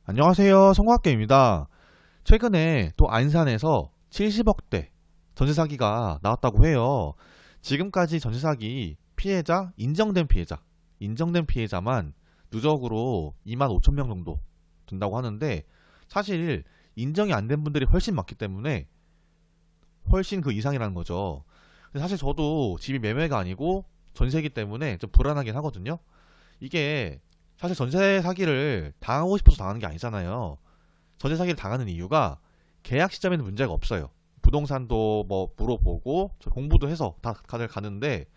안녕하세요, 성공학계입니다. 최근에 또 안산에서 70억대 전세 사기가 나왔다고 해요. 지금까지 전세 사기 피해자, 인정된 피해자만 누적으로 2만 5천 명 정도 된다고 하는데, 사실 인정이 안 된 분들이 훨씬 많기 때문에 훨씬 그 이상이라는 거죠. 근데 사실 저도 집이 매매가 아니고 전세이기 때문에 좀 불안하긴 하거든요. 이게 사실 전세 사기를 당하고 싶어서 당하는 게 아니잖아요. 전세 사기를 당하는 이유가 계약 시점에는 문제가 없어요. 부동산도 뭐 물어보고 저 공부도 해서 다들 가는데,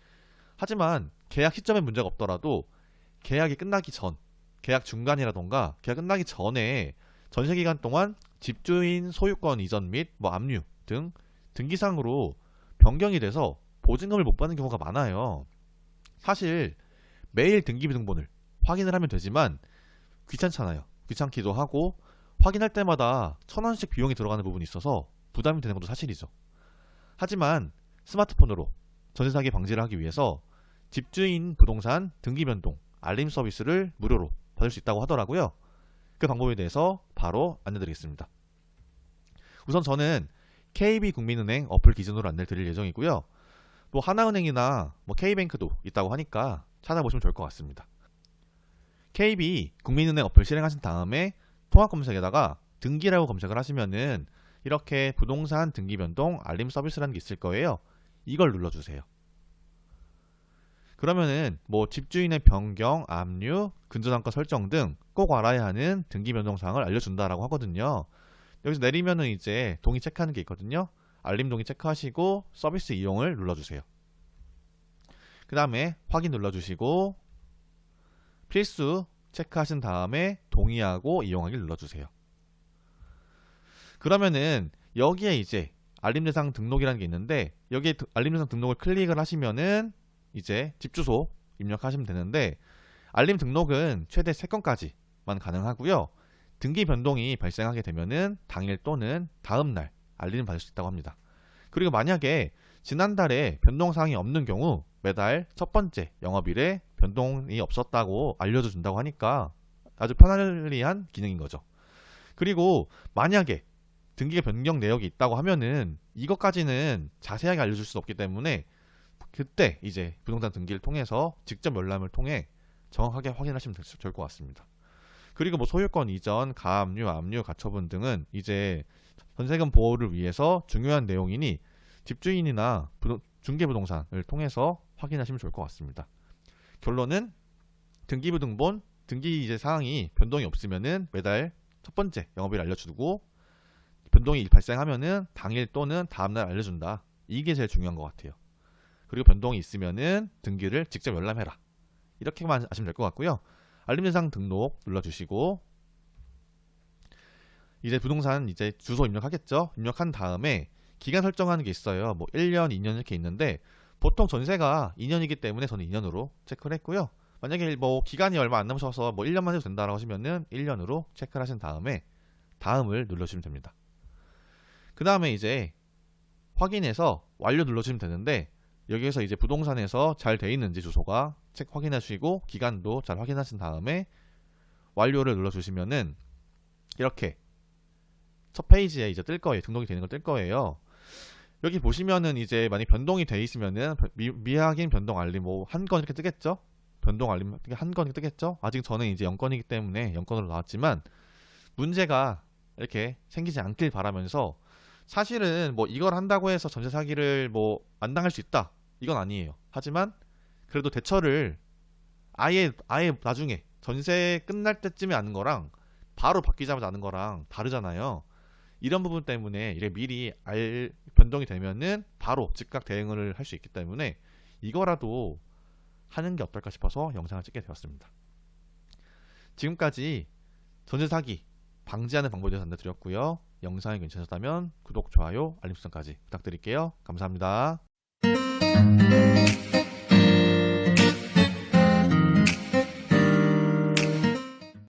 하지만 계약 시점에 문제가 없더라도 계약이 끝나기 전, 계약 중간이라던가 계약 끝나기 전에 전세 기간 동안 집주인 소유권 이전 및 뭐 압류 등 등기상으로 변경이 돼서 보증금을 못 받는 경우가 많아요. 사실 매일 등기부등본을 확인을 하면 되지만 귀찮잖아요. 귀찮기도 하고 확인할 때마다 1,000원씩 비용이 들어가는 부분이 있어서 부담이 되는 것도 사실이죠. 하지만 스마트폰으로 전세 사기 방지를 하기 위해서 집주인 부동산 등기 변동 알림 서비스를 무료로 받을 수 있다고 하더라고요. 그 방법에 대해서 바로 안내드리겠습니다. 우선 저는 KB국민은행 어플 기준으로 안내를 드릴 예정이고요. 뭐 하나은행이나 뭐 K뱅크도 있다고 하니까 찾아보시면 좋을 것 같습니다. KB국민은행 어플 실행하신 다음에 통합 검색에다가 등기라고 검색을 하시면은 이렇게 부동산 등기 변동 알림 서비스라는 게 있을 거예요. 이걸 눌러주세요. 그러면은 뭐 집주인의 변경, 압류, 근저당가 설정 등 꼭 알아야 하는 등기 변동 사항을 알려준다라고 하거든요. 여기서 내리면은 이제 동의 체크하는 게 있거든요. 알림 동의 체크하시고 서비스 이용을 눌러주세요. 그 다음에 확인 눌러주시고 필수 체크하신 다음에 동의하고 이용하기 눌러주세요. 그러면은 여기에 이제 알림 대상 등록이라는 게 있는데, 여기에 알림 대상 등록을 클릭을 하시면은 이제 집 주소 입력하시면 되는데, 알림 등록은 최대 3건까지만 가능하고요. 등기 변동이 발생하게 되면은 당일 또는 다음날 알림을 받을 수 있다고 합니다. 그리고 만약에 지난달에 변동사항이 없는 경우 매달 첫 번째 영업일에 변동이 없었다고 알려준다고 하니까 아주 편리한 기능인 거죠. 그리고 만약에 등기의 변경 내역이 있다고 하면은 이것까지는 자세하게 알려줄 수 없기 때문에 그때 이제 부동산 등기를 통해서 직접 열람을 통해 정확하게 확인하시면 좋을 것 같습니다. 그리고 뭐 소유권 이전, 가압류, 압류, 가처분 등은 이제 전세금 보호를 위해서 중요한 내용이니 집주인이나 중개부동산을 통해서 확인하시면 좋을 것 같습니다. 결론은 등기부등본, 등기 이제 사항이 변동이 없으면은 매달 첫 번째 영업일 알려주고, 변동이 발생하면은 당일 또는 다음날 알려준다. 이게 제일 중요한 것 같아요. 그리고 변동이 있으면은 등기를 직접 열람해라. 이렇게만 아시면 될 것 같고요. 알림 대상 등록 눌러주시고 이제 부동산 이제 주소 입력하겠죠. 입력한 다음에 기간 설정하는 게 있어요. 뭐 1년, 2년 이렇게 있는데 보통 전세가 2년이기 때문에 저는 2년으로 체크를 했고요. 만약에 뭐 기간이 얼마 안 남으셔서 뭐 1년만 해도 된다라고 하시면은 1년으로 체크를 하신 다음에 다음을 눌러주시면 됩니다. 그 다음에 이제 확인해서 완료 눌러주시면 되는데, 여기에서 이제 부동산에서 잘 돼 있는지 주소가 확인하시고 기간도 잘 확인하신 다음에 완료를 눌러주시면은 이렇게 첫 페이지에 이제 뜰 거예요. 등록이 되는 걸 뜰 거예요. 여기 보시면은 이제 만약 변동이 돼 있으면은 미확인 변동 알림 뭐 한 건 이렇게 뜨겠죠. 변동 알림 한 건 이렇게 뜨겠죠. 아직 저는 이제 0건이기 때문에 0건으로 나왔지만 문제가 이렇게 생기지 않길 바라면서, 사실은 뭐 이걸 한다고 해서 전세 사기를 뭐 안 당할 수 있다, 이건 아니에요. 하지만 그래도 대처를 아예 나중에 전세 끝날 때쯤에 아는 거랑 바로 바뀌자마자 아는 거랑 다르잖아요. 이런 부분 때문에 이게 미리 변동이 되면은 바로 즉각 대응을 할 수 있기 때문에 이거라도 하는 게 어떨까 싶어서 영상을 찍게 되었습니다. 지금까지 전세 사기 방지하는 방법에 대해서 안내드렸고요. 영상이 괜찮았다면 구독, 좋아요, 알림 설정까지 부탁드릴게요. 감사합니다.